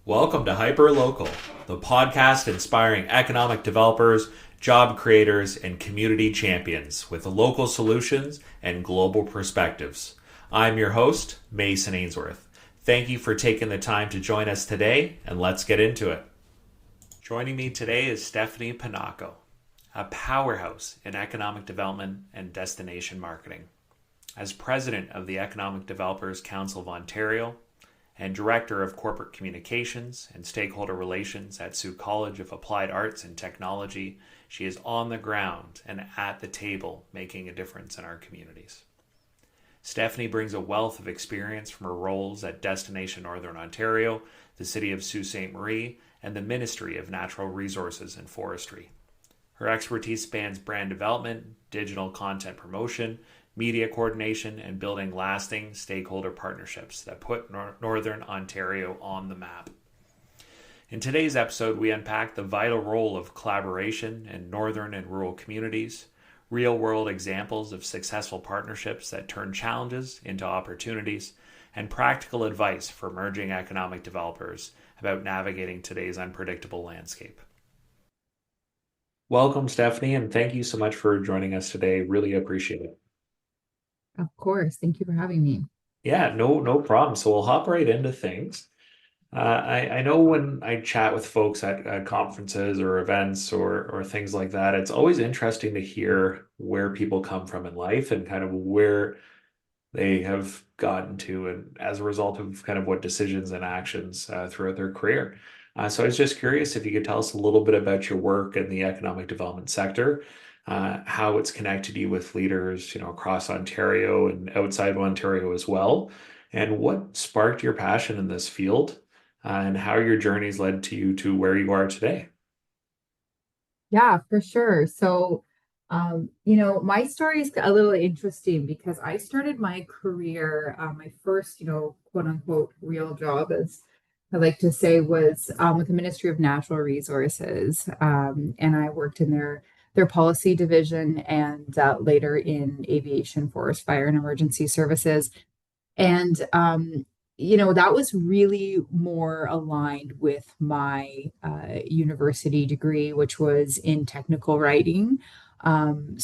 Welcome to Hyperlocal, the podcast inspiring economic developers, job creators, and community champions with local solutions and global perspectives. I'm your host, Mason Ainsworth. Thank you for taking the time to join us today, and let's get into it. Joining me today is Stephanie Pagnucco, a powerhouse in economic development and destination marketing. As president of the Economic Developers Council of Ontario, and Director of Corporate Communications and Stakeholder Relations at Sault College of Applied Arts and Technology, she is on the ground and at the table making a difference in our communities. Stephanie brings a wealth of experience from her roles at Destination Northern Ontario, the City of Sault Ste. Marie, and the Ministry of Natural Resources and Forestry. Her expertise spans brand development, digital content promotion, media coordination, and building lasting stakeholder partnerships that put Northern Ontario on the map. In today's episode, we unpack the vital role of collaboration in northern and rural communities, real-world examples of successful partnerships that turn challenges into opportunities, and practical advice for emerging economic developers about navigating today's unpredictable landscape. Welcome, Stephanie, and thank you so much for joining us today. Really appreciate it. Of course. Thank you for having me. Yeah, no problem. So we'll hop right into things. I know when I chat with folks at conferences or events or things like that, it's always interesting to hear where people come from in life and kind of where they have gotten to, and as a result of kind of what decisions and actions throughout their career. So I was just curious if you could tell us a little bit about your work in the economic development sector, how it's connected you with leaders, across Ontario and outside of Ontario as well, and what sparked your passion in this field, and how your journey's led to you to where you are today. Yeah, for sure. My story is a little interesting because I started my career, my first, quote unquote, real job, as I like to say, was with the Ministry of Natural Resources. And I worked in their policy division and later in aviation, forest, fire, and emergency services. And that was really more aligned with my university degree, which was in technical writing. It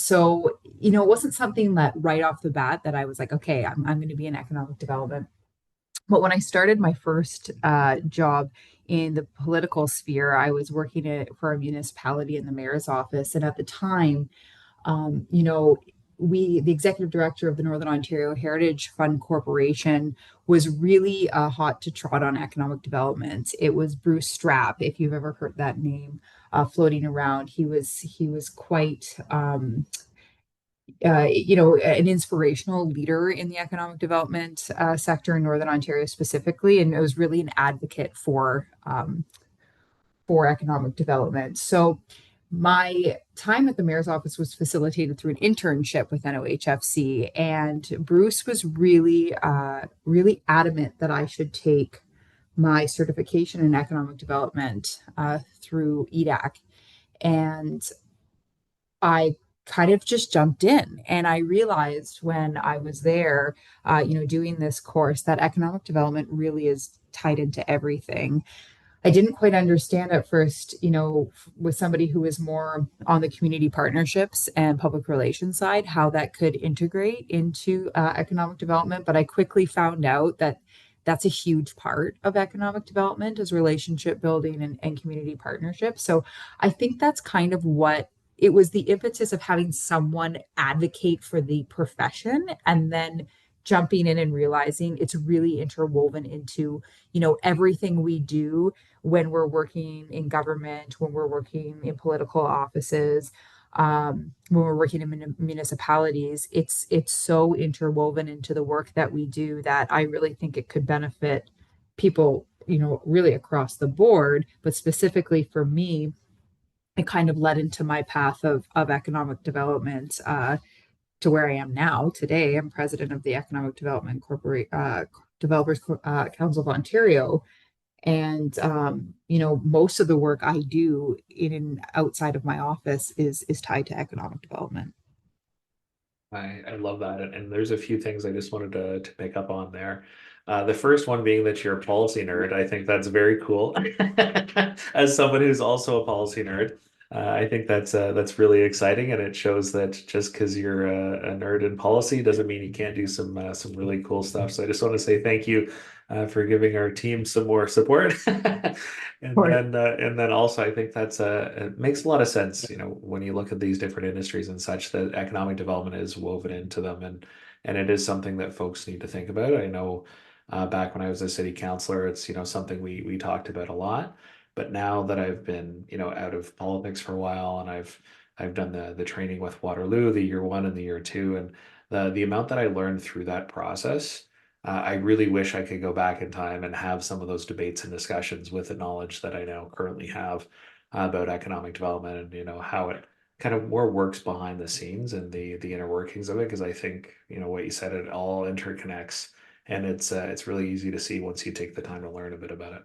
wasn't something that right off the bat that I was like, okay, I'm going to be in economic development. But when I started my first job in the political sphere, I was working for a municipality in the mayor's office. And at the time, the executive director of the Northern Ontario Heritage Fund Corporation was really hot to trot on economic development. It was Bruce Strapp, if you've ever heard that name floating around. He was quite an inspirational leader in the economic development sector in Northern Ontario specifically, and it was really an advocate for economic development. So my time at the mayor's office was facilitated through an internship with NOHFC, and Bruce was really adamant that I should take my certification in economic development through EDCO. And I kind of just jumped in, and I realized when I was there, doing this course, that economic development really is tied into everything. I didn't quite understand at first, with somebody who was more on the community partnerships and public relations side, how that could integrate into economic development. But I quickly found out that that's a huge part of economic development is relationship building and community partnerships. So I think that's kind of what it was, the impetus of having someone advocate for the profession and then jumping in and realizing it's really interwoven into everything we do when we're working in government, when we're working in political offices, when we're working in municipalities. It's so interwoven into the work that we do that I really think it could benefit people, really across the board. But specifically for me, it kind of led into my path of economic development to where I am now. Today, I'm president of the Economic Development Developers Council of Ontario. And most of the work I do in and outside of my office is tied to economic development. I love that. And there's a few things I just wanted to pick up on there. The first one being that you're a policy nerd. I think that's very cool. As someone who's also a policy nerd, I think that's really exciting, and it shows that just because you're a nerd in policy doesn't mean you can't do some really cool stuff. So I just want to say thank you for giving our team some more support. And then also I think it makes a lot of sense, when you look at these different industries and such, that economic development is woven into them, and it is something that folks need to think about. I know back when I was a city councilor, it's something we talked about a lot. But now that I've been out of politics for a while, and I've done the training with Waterloo, the year one and the year two, and the amount that I learned through that process, I really wish I could go back in time and have some of those debates and discussions with the knowledge that I now currently have about economic development, and how it kind of more works behind the scenes and the inner workings of it. Because I think what you said, it all interconnects, and it's really easy to see once you take the time to learn a bit about it.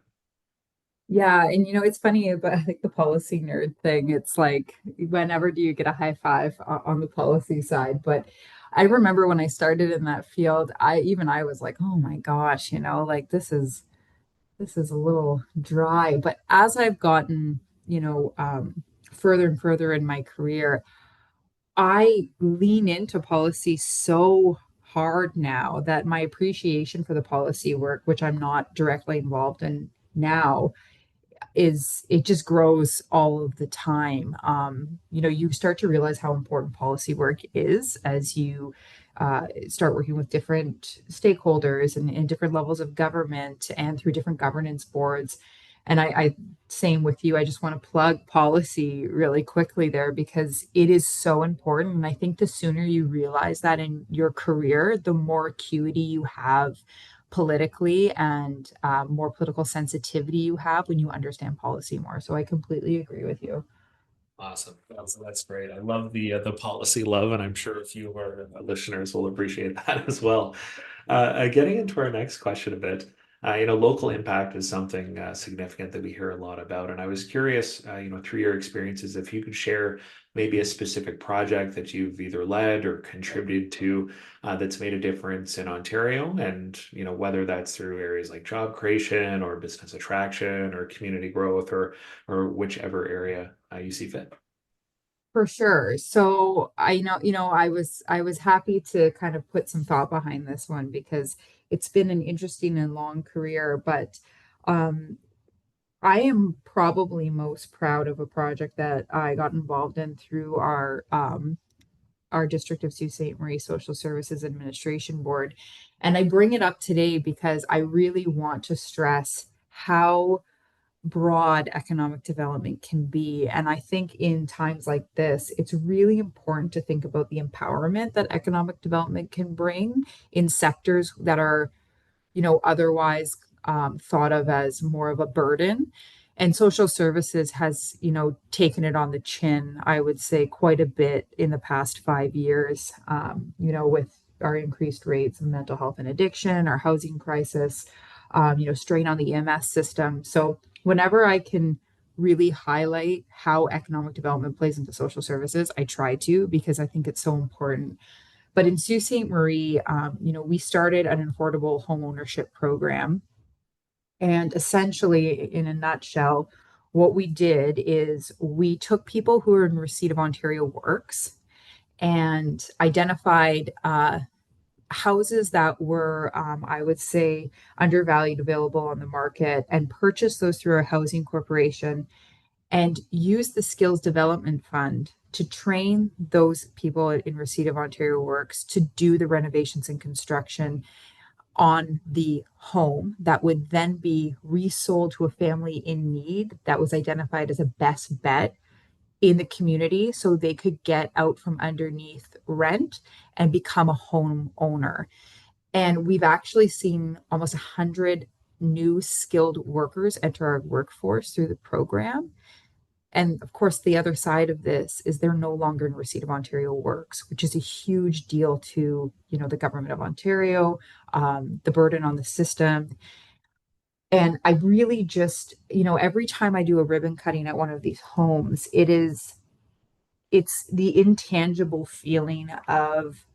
Yeah, and it's funny about like the policy nerd thing. It's like whenever do you get a high five on the policy side? But I remember when I started in that field, I was like, oh my gosh, like this is a little dry. But as I've gotten, further and further in my career, I lean into policy so hard now that my appreciation for the policy work, which I'm not directly involved in now, is it just grows all of the time. You start to realize how important policy work is as you start working with different stakeholders and different levels of government and through different governance boards. And I same with you. I just want to plug policy really quickly there because it is so important. And I think the sooner you realize that in your career, the more acuity you have politically and more political sensitivity you have when you understand policy more. So I completely agree with you. Awesome. That's great. I love the policy love, and I'm sure a few of our listeners will appreciate that as well. Getting into our next question a bit, local impact is something significant that we hear a lot about, and I was curious, through your experiences, if you could share maybe a specific project that you've either led or contributed to that's made a difference in Ontario, and whether that's through areas like job creation or business attraction or community growth or whichever area you see fit. For sure. So I was happy to kind of put some thought behind this one because it's been an interesting and long career, but um I am probably most proud of a project that I got involved in through our District of Sault Ste. Marie Social Services Administration Board. And I bring it up today because I really want to stress how broad economic development can be. And I think in times like this, it's really important to think about the empowerment that economic development can bring in sectors that are otherwise thought of as more of a burden. And social services has, taken it on the chin, I would say, quite a bit in the past 5 years, with our increased rates of mental health and addiction, our housing crisis, strain on the EMS system. So whenever I can really highlight how economic development plays into social services, I try to because I think it's so important. But in Sault Ste. Marie, we started an affordable home ownership program. And essentially, in a nutshell, what we did is we took people who are in receipt of Ontario Works and identified houses that were, I would say, undervalued, available on the market, and purchased those through a housing corporation and use the skills development fund to train those people in receipt of Ontario Works to do the renovations and construction on the home that would then be resold to a family in need that was identified as a best bet in the community so they could get out from underneath rent and become a home owner. And we've actually seen almost 100 new skilled workers enter our workforce through the program. And of course, the other side of this is they're no longer in receipt of Ontario Works, which is a huge deal to, the government of Ontario, the burden on the system. And I really just, every time I do a ribbon cutting at one of these homes, it's the intangible feeling of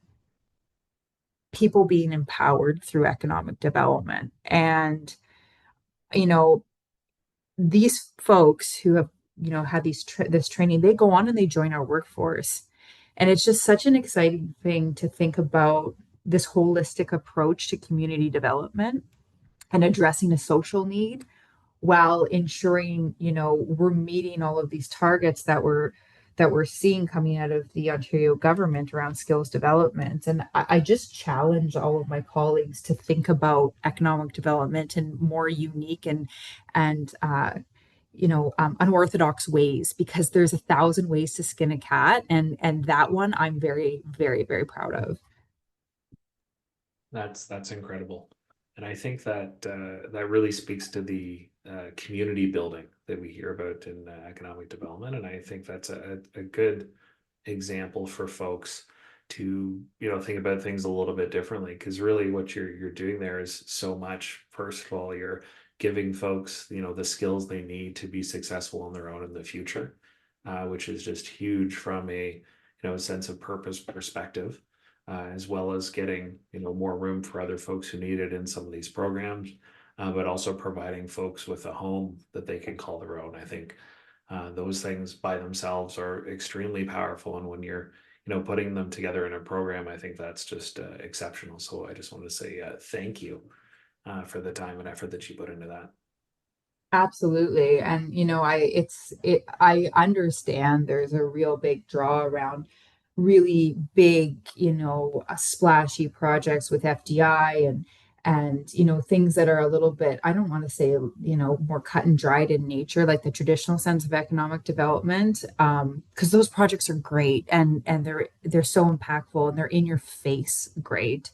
people being empowered through economic development. And, you know, these folks who have, had this training, they go on and they join our workforce. And it's just such an exciting thing to think about this holistic approach to community development and addressing a social need while ensuring, we're meeting all of these targets that we're seeing coming out of the Ontario government around skills development. And I just challenge all of my colleagues to think about economic development in more unique and unorthodox ways, because there's 1,000 ways to skin a cat, and that one I'm very, very, very proud of. That's incredible, and I think that that really speaks to the community building that we hear about in economic development, and I think that's a good example for folks to think about things a little bit differently, because really what you're doing there is so much. First of all, you're giving folks the skills they need to be successful on their own in the future, which is just huge from a sense of purpose perspective, as well as getting more room for other folks who need it in some of these programs, but also providing folks with a home that they can call their own. I think those things by themselves are extremely powerful, and when you're putting them together in a program, I think that's just exceptional. So I just want to say thank you for the time and effort that you put into that. Absolutely. And I understand there's a real big draw around really big, splashy projects with FDI and things that are a little bit, I don't want to say, more cut and dried in nature, like the traditional sense of economic development. Because those projects are great, and they're so impactful, and they're in your face great.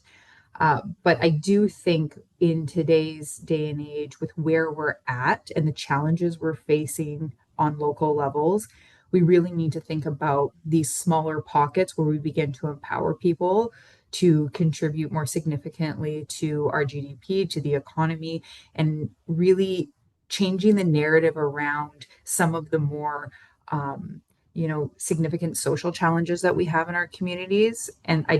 But I do think in today's day and age, with where we're at and the challenges we're facing on local levels, we really need to think about these smaller pockets where we begin to empower people to contribute more significantly to our GDP, to the economy, and really changing the narrative around some of the more significant social challenges that we have in our communities. And I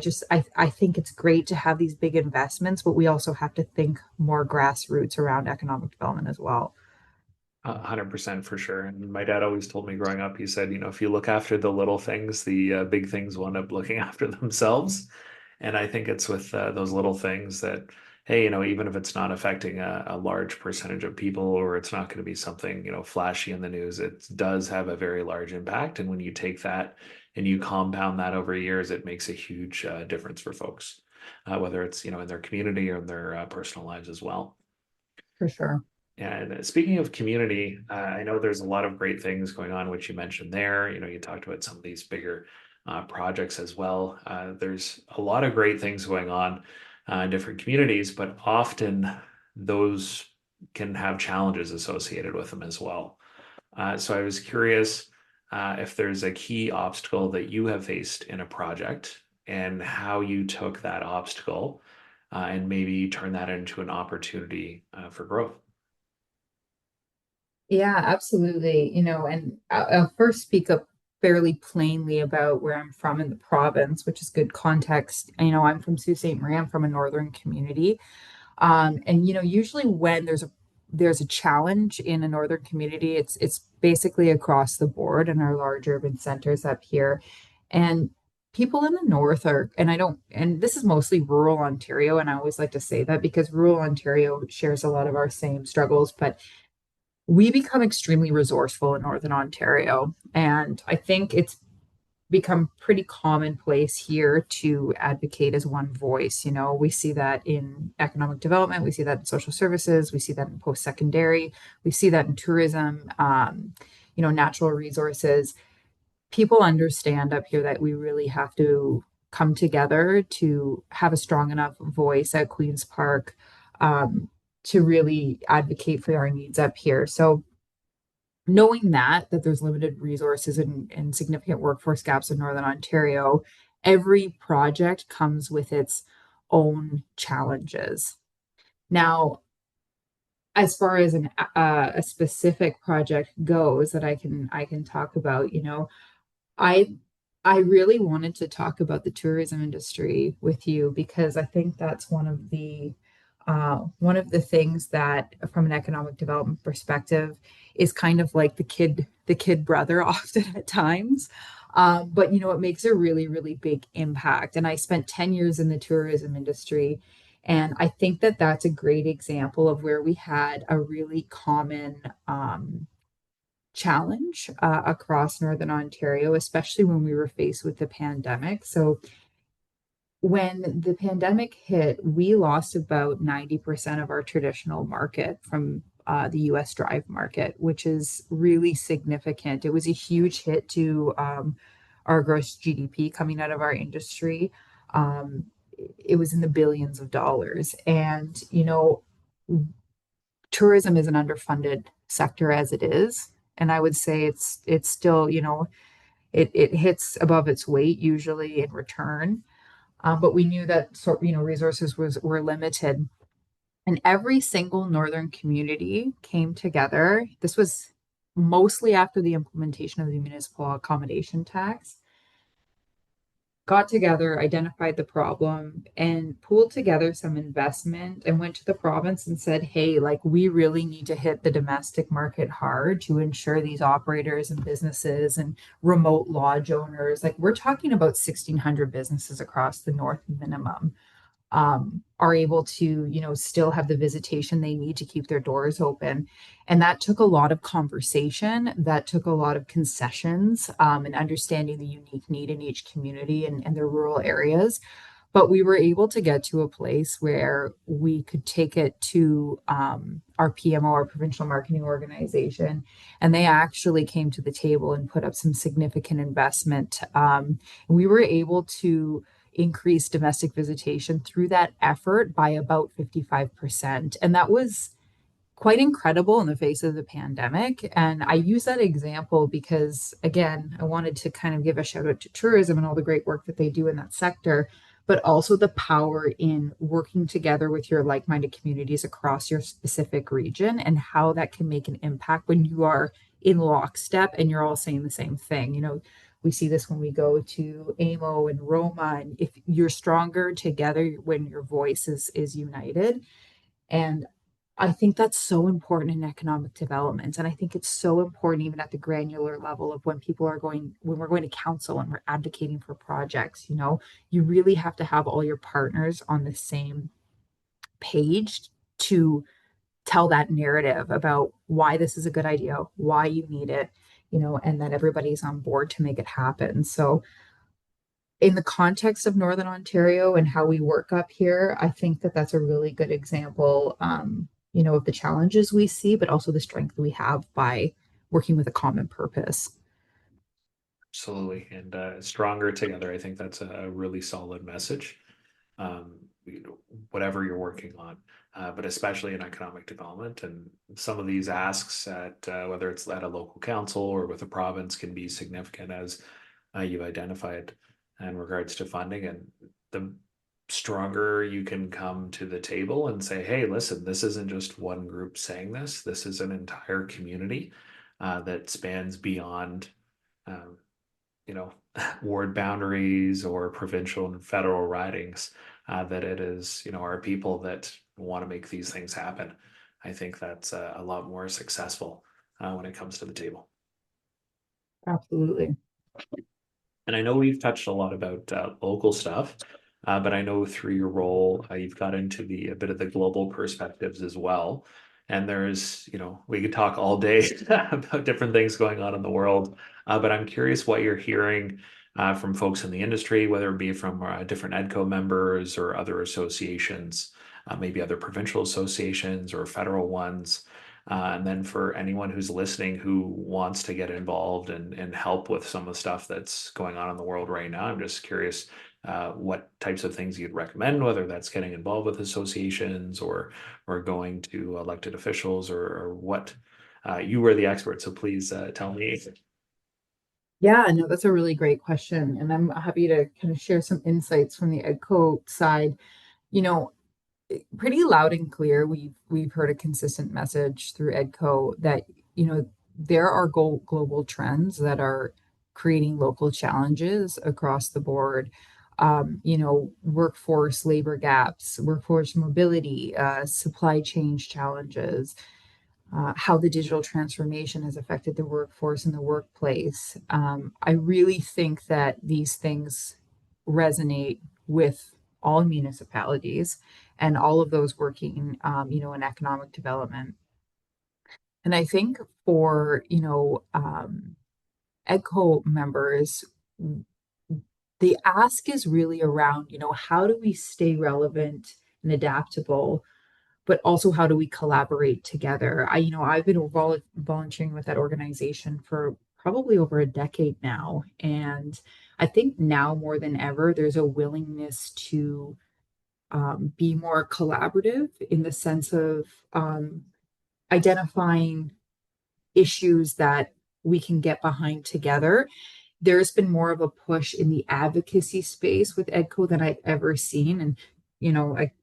think it's great to have these big investments, but we also have to think more grassroots around economic development as well. 100% for sure. And my dad always told me growing up, he said, if you look after the little things, the big things will end up looking after themselves. And I think it's with those little things that, hey, even if it's not affecting a large percentage of people, or it's not going to be something, flashy in the news, it does have a very large impact. And when you take that and you compound that over years, it makes a huge difference for folks, whether it's, in their community or in their personal lives as well. For sure. And speaking of community, I know there's a lot of great things going on, which you mentioned there. You talked about some of these bigger projects as well. There's a lot of great things going on in different communities, but often those can have challenges associated with them as well. So I was curious if there's a key obstacle that you have faced in a project, and how you took that obstacle and maybe turn that into an opportunity for growth. Yeah, absolutely. And I'll first speak up fairly plainly about where I'm from in the province, which is good context. I'm from Sault Ste. Marie. I'm from a northern community. And usually when there's a challenge in a northern community, it's basically across the board in our large urban centers up here. And people in the north are, and I don't, and this is mostly rural Ontario, and I always like to say that because rural Ontario shares a lot of our same struggles, but we become extremely resourceful in Northern Ontario. And I think it's become pretty commonplace here to advocate as one voice. We see that in economic development, we see that in social services, we see that in post secondary, we see that in tourism, natural resources. People understand up here that we really have to come together to have a strong enough voice at Queen's Park, to really advocate for our needs up here. So knowing that there's limited resources and significant workforce gaps in Northern Ontario, every project comes with its own challenges. Now, as far as a specific project goes that I can talk about, I I really wanted to talk about the tourism industry with you because I think that's one of the things that, from an economic development perspective, is kind of like the kid brother often at times. But it makes a really, really big impact. And I spent 10 years in the tourism industry. And I think that that's a great example of where we had a really common challenge across Northern Ontario, especially when we were faced with the pandemic. So, when the pandemic hit, we lost about 90% of our traditional market from the US drive market, which is really significant. It was a huge hit to our gross GDP coming out of our industry. Um, it was in the billions of dollars. And, tourism is an underfunded sector as it is. And I would say it's still, it hits above its weight usually in return. But we knew that resources were limited, and every single northern community came together. This was mostly after the implementation of the municipal accommodation tax, got together, identified the problem, and pulled together some investment and went to the province and said, hey, like we really need to hit the domestic market hard to ensure these operators and businesses and remote lodge owners, like we're talking about 1,600 businesses across the north minimum, are able to, still have the visitation they need to keep their doors open. And that took a lot of conversation, that took a lot of concessions, and understanding the unique need in each community and their rural areas. But we were able to get to a place where we could take it to our PMO, our provincial marketing organization, and they actually came to the table and put up some significant investment. We were able to increase domestic visitation through that effort by about 55%. And that was quite incredible in the face of the pandemic. And I use that example because, again, I wanted to kind of give a shout out to tourism and all the great work that they do in that sector, but also the power in working together with your like minded communities across your specific region and how that can make an impact when you are in lockstep and you're all saying the same thing. We see this when we go to AMO and Roma, and if you're stronger together when your voice is united. And I think that's so important in economic development. And I think it's so important even at the granular level of when we're going to council and we're advocating for projects, you really have to have all your partners on the same page to tell that narrative about why this is a good idea, why you need it, and that everybody's on board to make it happen. So in the context of Northern Ontario and how we work up here, I think that that's a really good example, of the challenges we see, but also the strength we have by working with a common purpose. Absolutely. And stronger together. I think that's a really solid message. Whatever you're working on, but especially in economic development. And some of these asks at whether it's at a local council or with a province can be significant, as you've identified in regards to funding. And the stronger you can come to the table and say, hey, listen, this isn't just one group saying this, this is an entire community that spans beyond. Um, you know, ward boundaries or provincial and federal ridings, that it is, our people that want to make these things happen. I think that's a lot more successful when it comes to the table. Absolutely. And I know we've touched a lot about local stuff, but I know through your role, you've got into a bit of the global perspectives as well. And there's, we could talk all day about different things going on in the world, but I'm curious what you're hearing from folks in the industry, whether it be from different EDCO members or other associations, maybe other provincial associations or federal ones. And then for anyone who's listening who wants to get involved and help with some of the stuff that's going on in the world right now, I'm just curious what types of things you'd recommend, whether that's getting involved with associations or going to elected officials or what. You were the expert, so please tell me. Yeah, no, that's a really great question. And I'm happy to kind of share some insights from the EDCO side. You know, Pretty loud and clear, we've heard a consistent message through EDCO that, there are global trends that are creating local challenges across the board. Workforce labor gaps, workforce mobility, supply chain challenges, how the digital transformation has affected the workforce and the workplace. I really think that these things resonate with all municipalities and all of those working, in economic development. And I think for, EDCO members, the ask is really around, how do we stay relevant and adaptable, but also how do we collaborate together? I've been volunteering with that organization for probably over a decade now. And I think now more than ever, there's a willingness to be more collaborative in the sense of identifying issues that we can get behind together. There's been more of a push in the advocacy space with EDCO than I've ever seen. And,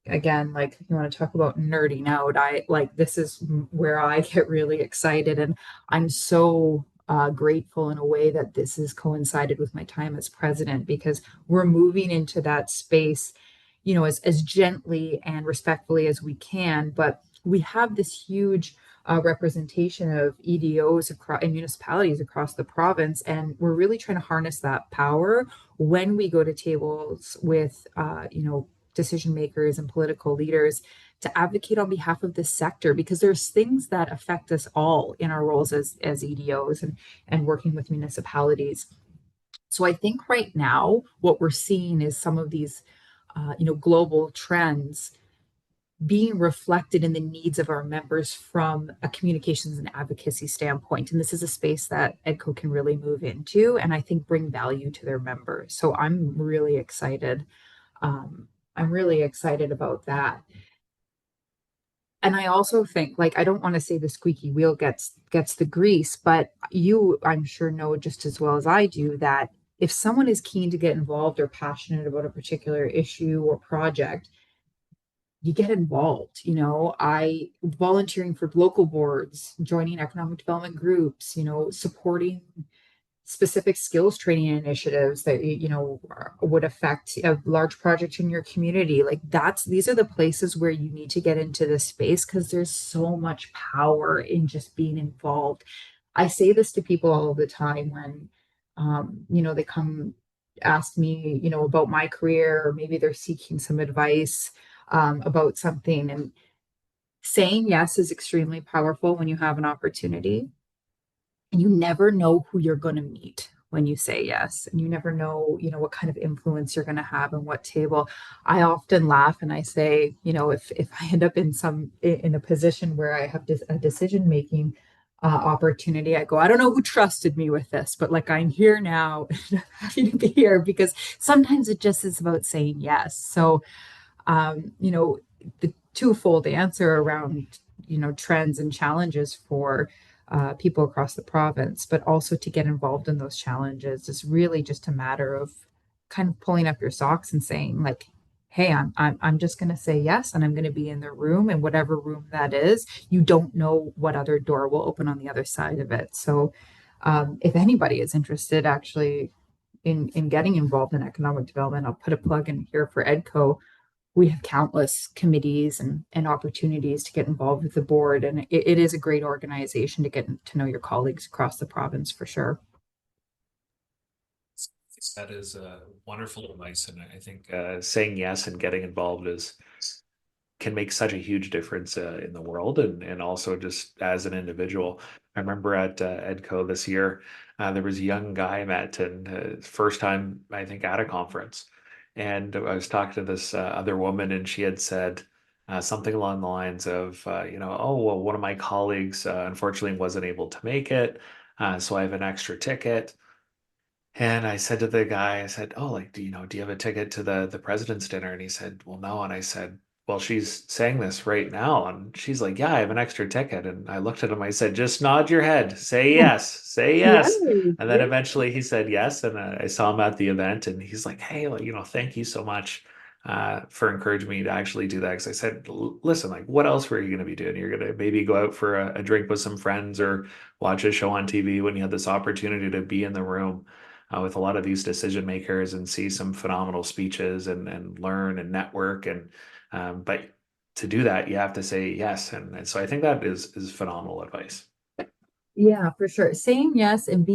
again, like you want to talk about nerding out, I like this is where I get really excited. And I'm so grateful in a way that this has coincided with my time as president because we're moving into that space, as gently and respectfully as we can. But we have this huge representation of EDOs across and municipalities across the province, and we're really trying to harness that power when we go to tables with, decision makers and political leaders to advocate on behalf of this sector because there's things that affect us all in our roles as EDOs and working with municipalities. So I think right now what we're seeing is some of these, global trends being reflected in the needs of our members from a communications and advocacy standpoint. And this is a space that EDCO can really move into and I think bring value to their members. So I'm really excited. I'm really excited about that. And I also think, like, I don't want to say the squeaky wheel gets the grease, but you, I'm sure, know just as well as I do that if someone is keen to get involved or passionate about a particular issue or project, you get involved. I volunteering for local boards, joining economic development groups, supporting specific skills training initiatives that would affect a large project in your community. Like these are the places where you need to get into this space because there's so much power in just being involved. I say this to people all the time when they come ask me about my career, or maybe they're seeking some advice about something. And saying yes is extremely powerful when you have an opportunity. And you never know who you're going to meet when you say yes. And you never know, what kind of influence you're going to have and what table. I often laugh and I say, if I end up in a position where I have a decision making opportunity, I go, I don't know who trusted me with this, but like I'm here now, happy to be here because sometimes it just is about saying yes. So the twofold answer around, trends and challenges for people across the province, but also to get involved in those challenges is really just a matter of kind of pulling up your socks and saying like, hey, I'm just going to say yes, and I'm going to be in the room, and whatever room that is, you don't know what other door will open on the other side of it. So, if anybody is interested, actually, in getting involved in economic development, I'll put a plug in here for EDCO. We have countless committees and opportunities to get involved with the board. And it is a great organization to get to know your colleagues across the province for sure. That is wonderful advice, and I think saying yes and getting involved can make such a huge difference in the world and also just as an individual. I remember at EDCO this year, there was a young guy I met and first time I think at a conference, and I was talking to this other woman and she had said something along the lines of oh well, one of my colleagues unfortunately wasn't able to make it, so I have an extra ticket. And I said to the guy, I said, "Oh, like, do you have a ticket to the president's dinner?" And he said, "Well, no." And I said, "Well, she's saying this right now." And she's like, "Yeah, I have an extra ticket." And I looked at him, I said, "Just nod your head, say yes, say Yeah, yes." And then yeah. eventually he said yes. And I saw him at the event and he's like, "Hey, like, thank you so much for encouraging me to actually do that. Because I said, listen, like, what else were you going to be doing? You're going to maybe go out for a drink with some friends or watch a show on TV when you had this opportunity to be in the room with a lot of these decision makers and see some phenomenal speeches and learn and network. But to do that, you have to say yes. And so I think that is phenomenal advice. Yeah, for sure. Saying yes and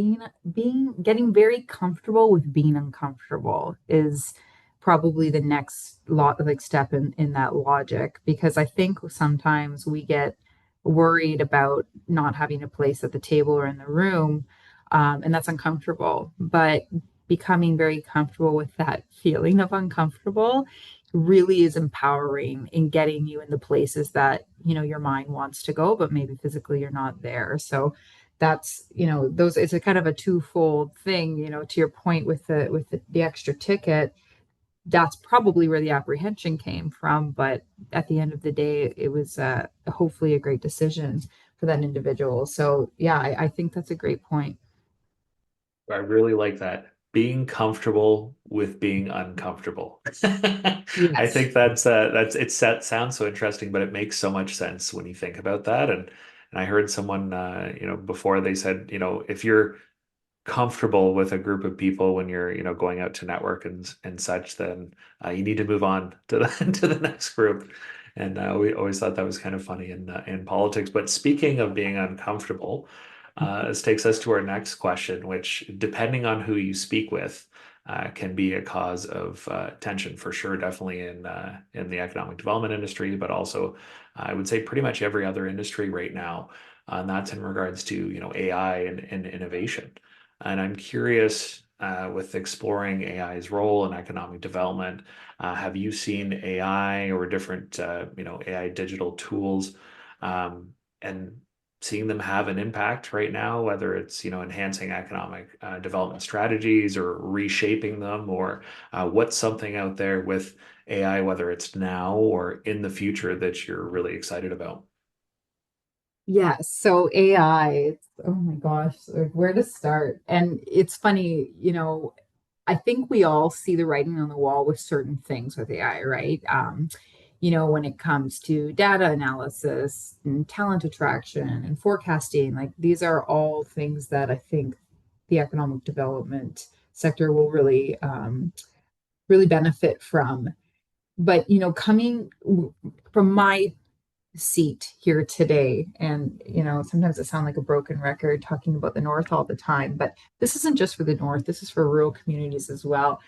getting very comfortable with being uncomfortable is probably the next lot like step in that logic, because I think sometimes we get worried about not having a place at the table or in the room, and that's uncomfortable. But becoming very comfortable with that feeling of uncomfortable really is empowering in getting you in the places that, your mind wants to go, but maybe physically you're not there. So that's, those, it's a kind of a twofold thing, to your point with the extra ticket. That's probably where the apprehension came from, but at the end of the day it was hopefully a great decision for that individual. So yeah, I think that's a great point. I really like that. Being comfortable with being uncomfortable. I Yes. think that's sounds so interesting, but it makes so much sense when you think about that. And I heard someone before they said, if you're comfortable with a group of people when you're, going out to network and such, then you need to move on to the to the next group. And we always thought that was kind of funny in politics. But speaking of being uncomfortable, this takes us to our next question, which, depending on who you speak with, can be a cause of tension for sure, definitely in the economic development industry, but also I would say pretty much every other industry right now. And that's in regards to, AI and innovation. And I'm curious, with exploring AI's role in economic development, have you seen AI or different, AI digital tools, and seeing them have an impact right now, whether it's, enhancing economic development strategies or reshaping them, or what's something out there with AI, whether it's now or in the future, that you're really excited about? Yes. So AI, oh my gosh, like, where to start? And it's funny, I think we all see the writing on the wall with certain things with AI, right? When it comes to data analysis and talent attraction and forecasting, like these are all things that I think the economic development sector will really benefit from. But, coming from my seat here today, and sometimes it sounds like a broken record talking about the north all the time, but this isn't just for the north, this is for rural communities as well.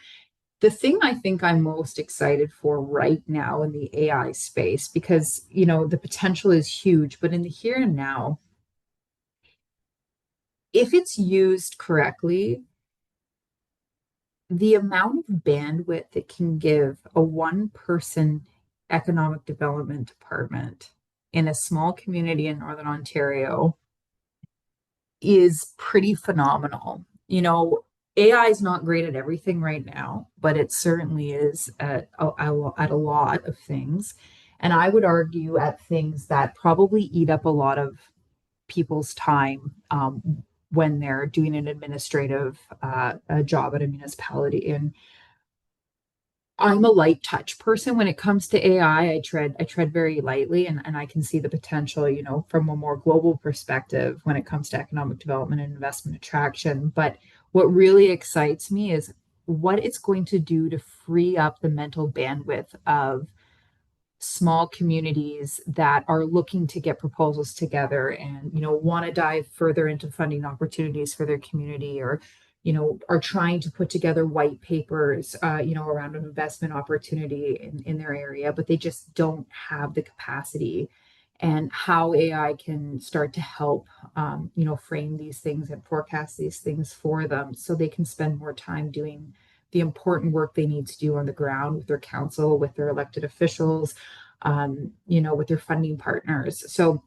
The thing I think I'm most excited for right now in the AI space, because the potential is huge, but in the here and now, if it's used correctly, the amount of bandwidth it can give a one person economic development department in a small community in Northern Ontario is pretty phenomenal. AI is not great at everything right now, but it certainly is at a lot of things. And I would argue at things that probably eat up a lot of people's time when they're doing an administrative a job at a municipality. And I'm a light touch person when it comes to AI. I tread very lightly, and I can see the potential, from a more global perspective when it comes to economic development and investment attraction. But what really excites me is what it's going to do to free up the mental bandwidth of small communities that are looking to get proposals together and want to dive further into funding opportunities for their community, or are trying to put together white papers around an investment opportunity in their area, but they just don't have the capacity. And how AI can start to help frame these things and forecast these things for them so they can spend more time doing the important work they need to do on the ground with their council, with their elected officials, with their funding partners. So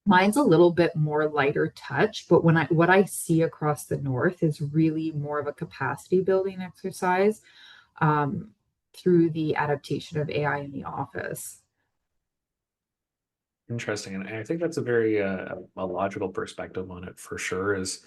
mine's a little bit more lighter touch, but what I see across the north is really more of a capacity building exercise um, through the adaptation of AI in the office. Interesting. And I think that's a very a logical perspective on it for sure, is,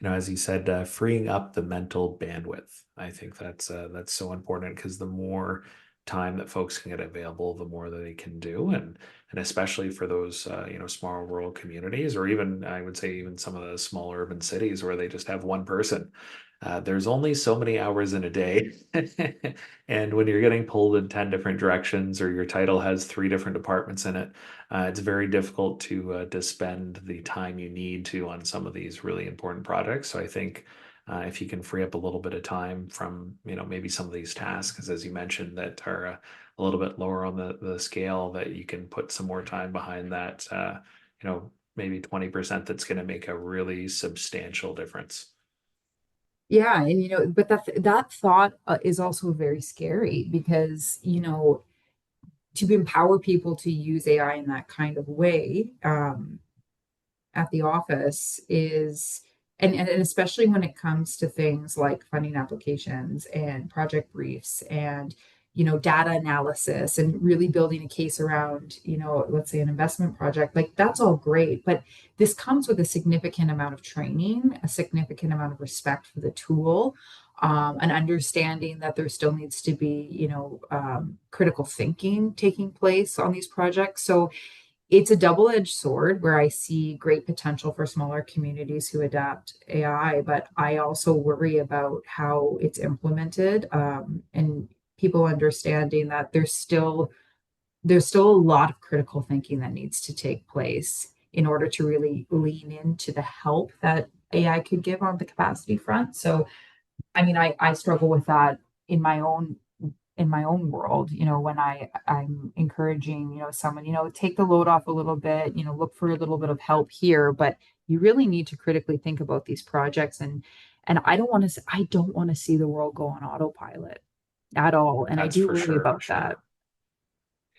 as you said, freeing up the mental bandwidth. I think that's so important, because the more time that folks can get available, the more that they can do. And especially for those, small rural communities, or even, I would say, even some of the small urban cities where they just have one person. There's only so many hours in a day. And when you're getting pulled in 10 different directions, or your title has three different departments in it, it's very difficult to spend the time you need to on some of these really important projects. So I think if you can free up a little bit of time from, maybe some of these tasks, as you mentioned, that are a little bit lower on the scale, that you can put some more time behind that, maybe 20% that's going to make a really substantial difference. Yeah, and but that thought is also very scary because, to empower people to use AI in that kind of way, at the office is, and especially when it comes to things like funding applications and project briefs and data analysis and really building a case around let's say an investment project, like that's all great, but this comes with a significant amount of training, a significant amount of respect for the tool, an understanding that there still needs to be critical thinking taking place on these projects. So it's a double-edged sword where I see great potential for smaller communities who adapt AI, but I also worry about how it's implemented, and people understanding that there's still a lot of critical thinking that needs to take place in order to really lean into the help that AI could give on the capacity front. So I mean, I struggle with that in my own world, when I'm encouraging, someone, take the load off a little bit, look for a little bit of help here, but you really need to critically think about these projects. And I don't want to see the world go on autopilot at all. And I That's do for worry sure. about that.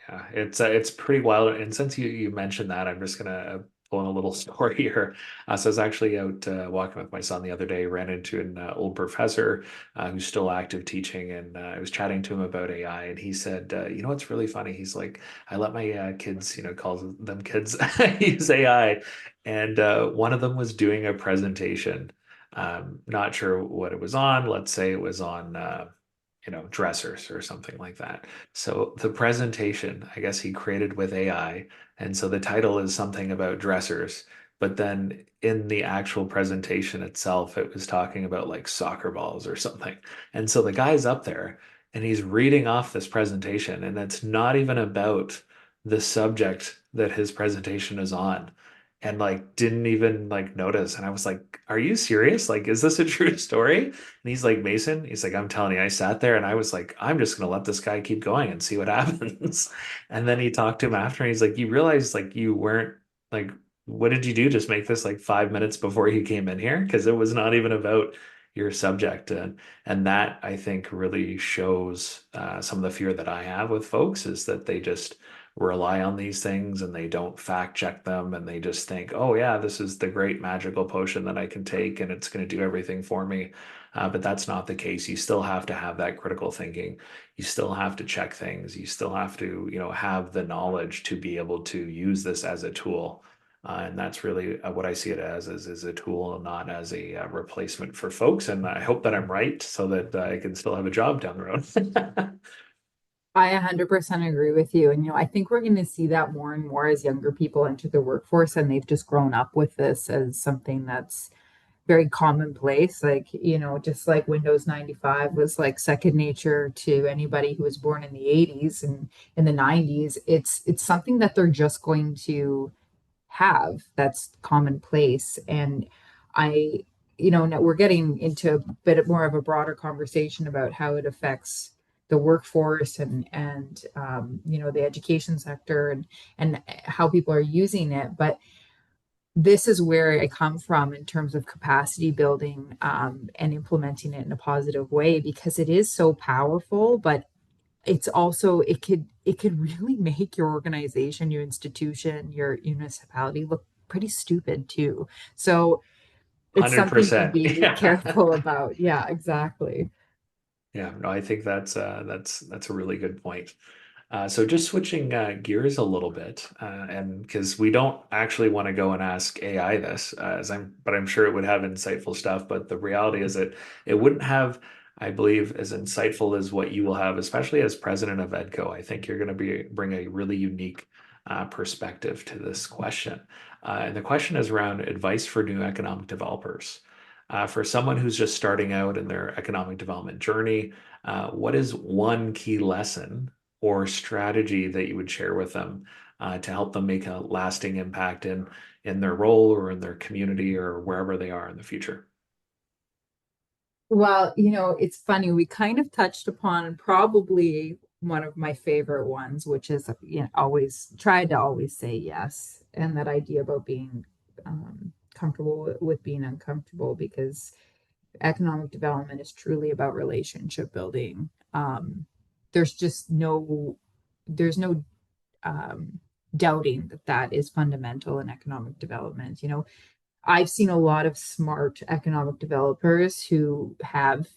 Yeah, it's pretty wild. And since you mentioned that, I'm just gonna pull in a little story here. So I was actually out walking with my son the other day, ran into an old professor who's still active teaching, and I was chatting to him about AI, and he said, what's really funny? He's like, I let my kids, calls them kids, use AI, and one of them was doing a presentation. Not sure what it was on. Let's say it was on. Dressers or something like that. So the presentation, I guess he created with AI. And so the title is something about dressers. But then in the actual presentation itself, it was talking about like soccer balls or something. And so the guy's up there and he's reading off this presentation, and it's not even about the subject that his presentation is on. And like didn't even like notice. And I was like, are you serious? Like, is this a true story? And he's like, Mason, he's like, I'm telling you, I sat there and I was like, I'm just gonna let this guy keep going and see what happens. And then he talked to him after, and he's like, you realize like you weren't like, what did you do? Just make this like 5 minutes before you came in here? Because it was not even about your subject. And that I think really shows some of the fear that I have with folks, is that they just rely on these things and they don't fact check them, and they just think, oh yeah, this is the great magical potion that I can take and it's going to do everything for me. But that's not the case. You still have to have that critical thinking. You still have to check things. You still have to, have the knowledge to be able to use this as a tool. And that's really what I see it as, is a tool, not as a replacement for folks. And I hope that I'm right, so that I can still have a job down the road. I 100% agree with you. And, I think we're going to see that more and more as younger people enter the workforce and they've just grown up with this as something that's very commonplace. Like, just like Windows 95 was like second nature to anybody who was born in the 80s and in the 90s. It's something that they're just going to have that's commonplace. And I, now we're getting into a bit more of a broader conversation about how it affects the workforce and the education sector and how people are using it. But this is where I come from in terms of capacity building, and implementing it in a positive way, because it is so powerful, but it's also it could really make your organization, your institution, your municipality look pretty stupid too. So it's something to 100%. be Yeah. careful about. Yeah, exactly. Yeah, no, I think that's a really good point. So just switching gears a little bit, and because we don't actually want to go and ask AI this, but I'm sure it would have insightful stuff. But the reality is that it wouldn't have I believe as insightful as what you will have, especially as president of EDCO. I think you're going to bring a really unique perspective to this question. And the question is around advice for new economic developers. For someone who's just starting out in their economic development journey, what is one key lesson or strategy that you would share with them to help them make a lasting impact in their role or in their community or wherever they are in the future? Well, it's funny. We kind of touched upon probably one of my favorite ones, which is, always tried to always say yes. And that idea about being comfortable with being uncomfortable, because economic development is truly about relationship building. There's just there's no doubting that that is fundamental in economic development. I've seen a lot of smart economic developers who have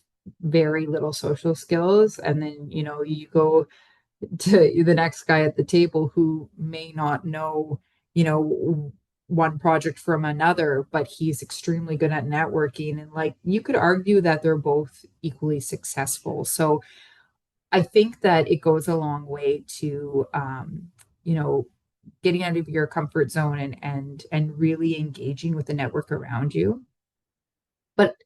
very little social skills. And then, you go to the next guy at the table who may not know, you know, one project from another, but he's extremely good at networking. And like you could argue that they're both equally successful. So I think that it goes a long way to, you know, getting out of your comfort zone and really engaging with the network around you. But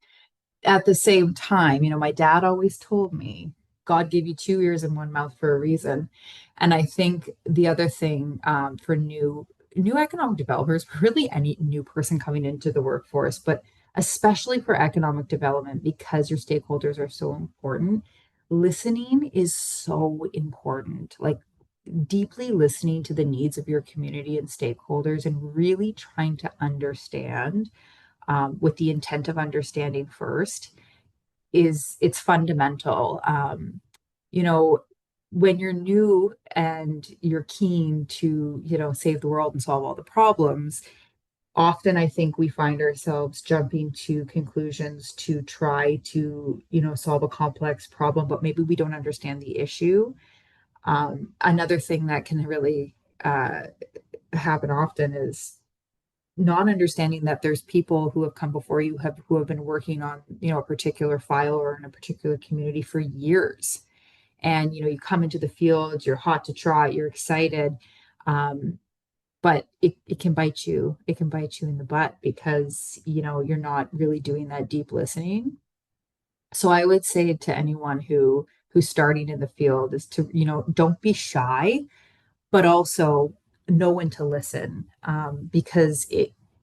at the same time, my dad always told me, God gave you two ears and one mouth for a reason. And I think the other thing for new economic developers, really any new person coming into the workforce, but especially for economic development, because your stakeholders are so important, listening is so important. Like deeply listening to the needs of your community and stakeholders and really trying to understand with the intent of understanding first it's fundamental. You know, when you're new and you're keen to, save the world and solve all the problems, often I think we find ourselves jumping to conclusions to try to, solve a complex problem, but maybe we don't understand the issue. Another thing that can really happen often is not understanding that there's people who have come before you who have been working on a particular file or in a particular community for years, and you come into the field, you're hot to trot, you're excited, um, but it can bite you, in the butt because you're not really doing that deep listening. So I would say to anyone who's starting in the field is to don't be shy, but also know when to listen, because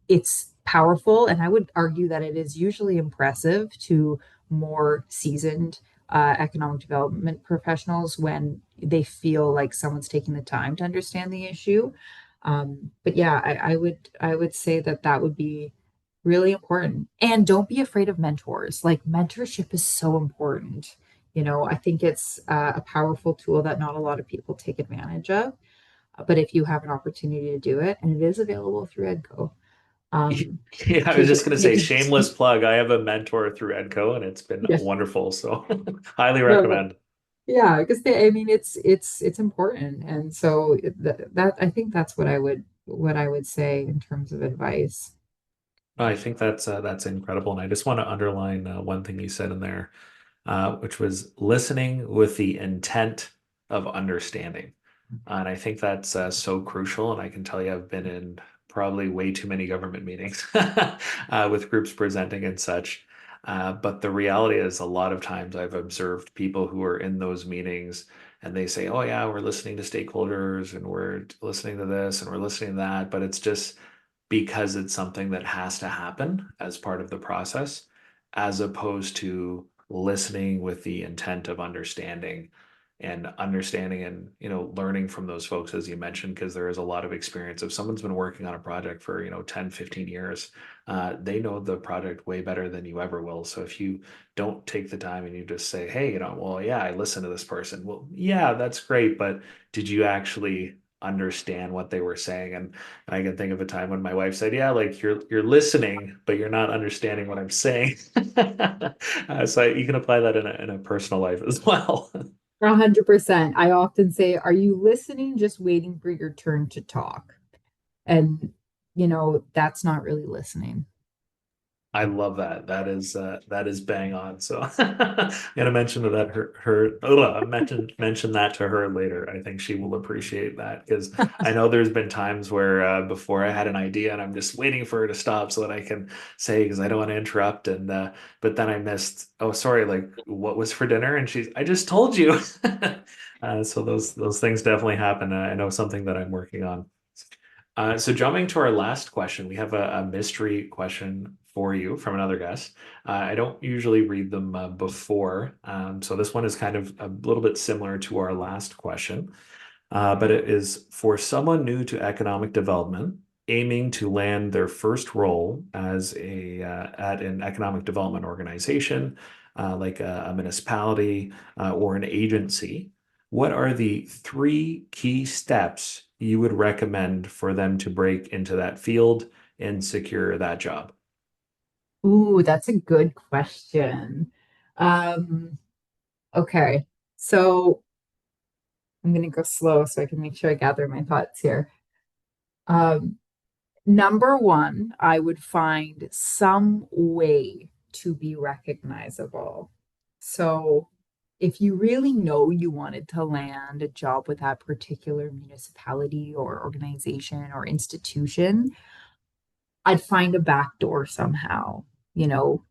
it's powerful. And I would argue that it is usually impressive to more seasoned economic development professionals when they feel like someone's taking the time to understand the issue. But yeah, I would say that that would be really important. And don't be afraid of mentors. Like mentorship is so important. I think it's a powerful tool that not a lot of people take advantage of. But if you have an opportunity to do it, and it is available through EDCO, Yeah, I was take just it, going to say, take it. shameless plug. I have a mentor through EDCO and it's been Yes. wonderful. So highly No, no. recommend. Yeah, because I mean, it's important, and so that I think that's what I would say in terms of advice. I think that's incredible. And I just want to underline one thing you said in there, which was listening with the intent of understanding. And I think that's so crucial. And I can tell you, I've been in probably way too many government meetings with groups presenting and such. But the reality is, a lot of times I've observed people who are in those meetings and they say, oh, yeah, we're listening to stakeholders and we're listening to this and we're listening to that. But it's just because it's something that has to happen as part of the process, as opposed to listening with the intent of understanding and learning from those folks as you mentioned, because there is a lot of experience. If someone's been working on a project for 10, 15 years, they know the project way better than you ever will. So if you don't take the time and you just say, hey, well, yeah, I listened to this person, well, yeah, that's great, but did you actually understand what they were saying? And I can think of a time when my wife said, yeah, like you're listening but you're not understanding what I'm saying. So you can apply that in a personal life as well. 100%. I often say, are you listening, just waiting for your turn to talk? And that's not really listening. I love that. That is bang on. So I'm gonna mention that mention that to her later. I think she will appreciate that because I know there's been times where before I had an idea and I'm just waiting for her to stop so that I can say because I don't want to interrupt and but then I missed. Oh, sorry. Like what was for dinner? And I just told you. So those things definitely happen. I know something that I'm working on. So jumping to our last question, we have a mystery question for you from another guest. I don't usually read them before, so this one is kind of a little bit similar to our last question. But it is for someone new to economic development, aiming to land their first role as a at an economic development organization, like a municipality or an agency. What are the three key steps you would recommend for them to break into that field and secure that job? Ooh, that's a good question. Um, okay, so I'm going to go slow so I can make sure I gather my thoughts here. Um, Number one, I would find some way to be recognizable. So, if you really know you wanted to land a job with that particular municipality or organization or institution, I'd find a back door somehow. You know,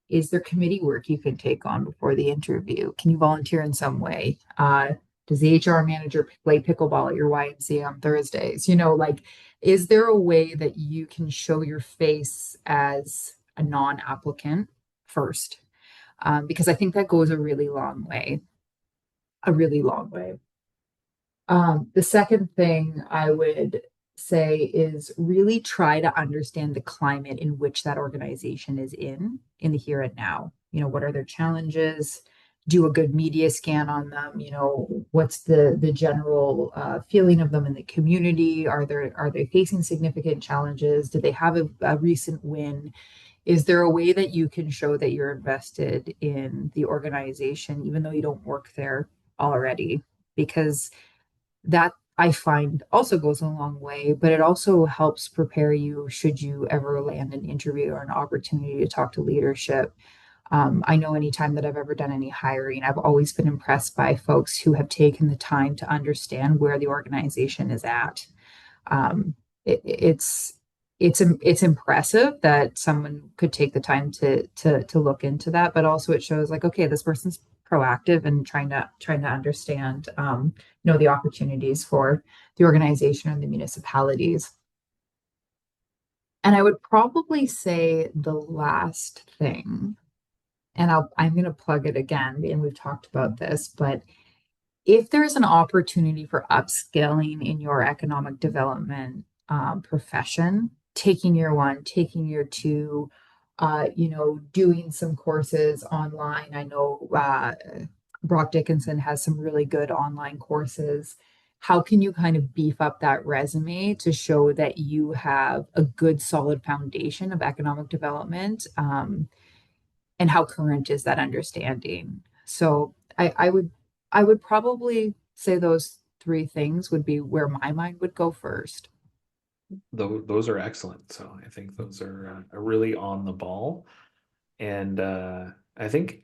is there committee work you can take on before the interview? Can you volunteer in some way? Does the HR manager play pickleball at your YMCA on Thursdays? You know, like, is there a way that you can show your face as a non-applicant first? Because I think that goes a really long way, a really long way. The second thing I would say is really try to understand the climate in which that organization is in the here and now. You know, what are their challenges? Do a good media scan on them. You know, what's the general feeling of them in the community? Are they facing significant challenges? Do they have a recent win? Is there a way that you can show that you're invested in the organization, even though you don't work there already? Because that I find also goes a long way, but it also helps prepare you should you ever land an interview or an opportunity to talk to leadership. I know anytime that I've ever done any hiring, I've always been impressed by folks who have taken the time to understand where the organization is at. um, it's it's impressive that someone could take the time to look into that, but also it shows like, okay, this person's proactive and trying to understand, know the opportunities for the organization and the municipalities. And I would probably say the last thing, and I'm going to plug it again, and we've talked about this, but if there's an opportunity for upskilling in your economic development profession, taking year one, taking year two, you know, doing some courses online. I know Brock Dickinson has some really good online courses. How can you kind of beef up that resume to show that you have a good, solid foundation of economic development? And how current is that understanding? So I would probably say those three things would be where my mind would go first. Those are excellent. So I think those are really on the ball. And I think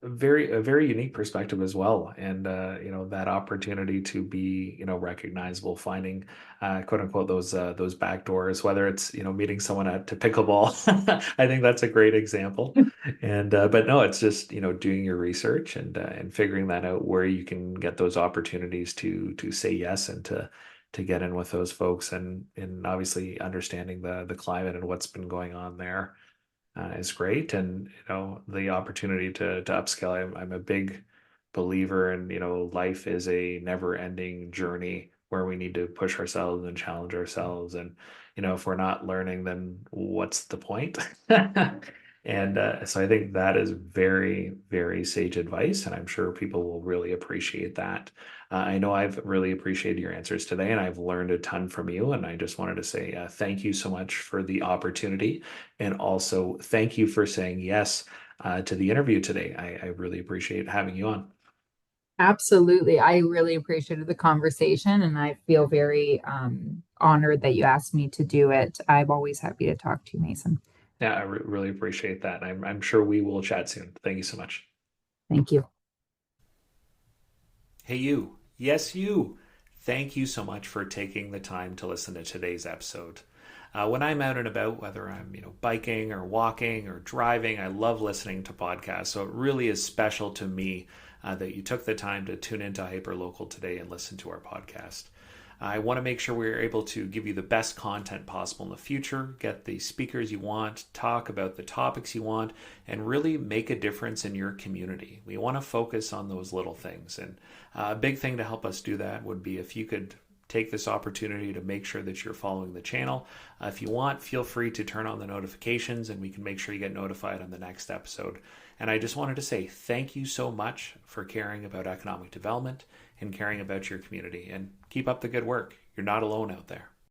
a very unique perspective as well, and you know that opportunity to be recognizable, finding quote unquote those back doors, whether it's meeting someone at to pickleball. I think that's a great example. And but no, it's just doing your research and figuring that out where you can get those opportunities to say yes and to get in with those folks, and obviously understanding the climate and what's been going on there is great. And the opportunity to upscale. I'm a big believer in life is a never ending journey where we need to push ourselves and challenge ourselves. And if we're not learning, then what's the point? And so I think that is very, very sage advice, and I'm sure people will really appreciate that. I know I've really appreciated your answers today, and I've learned a ton from you. And I just wanted to say thank you so much for the opportunity. And also, thank you for saying yes to the interview today. I really appreciate having you on. Absolutely. I really appreciated the conversation and I feel very honored that you asked me to do it. I'm always happy to talk to you, Mason. Yeah, I really appreciate that. I'm sure we will chat soon. Thank you so much. Thank you. Hey, you. Yes, you. Thank you so much for taking the time to listen to today's episode. When I'm out and about, whether I'm biking or walking or driving, I love listening to podcasts. So it really is special to me that you took the time to tune into Hyperlocal today and listen to our podcast. I want to make sure we're able to give you the best content possible in the future, get the speakers you want, talk about the topics you want, and really make a difference in your community. We want to focus on those little things. And a big thing to help us do that would be if you could take this opportunity to make sure that you're following the channel. If you want, feel free to turn on the notifications and we can make sure you get notified on the next episode. And I just wanted to say thank you so much for caring about economic development and caring about your community. And keep up the good work. You're not alone out there.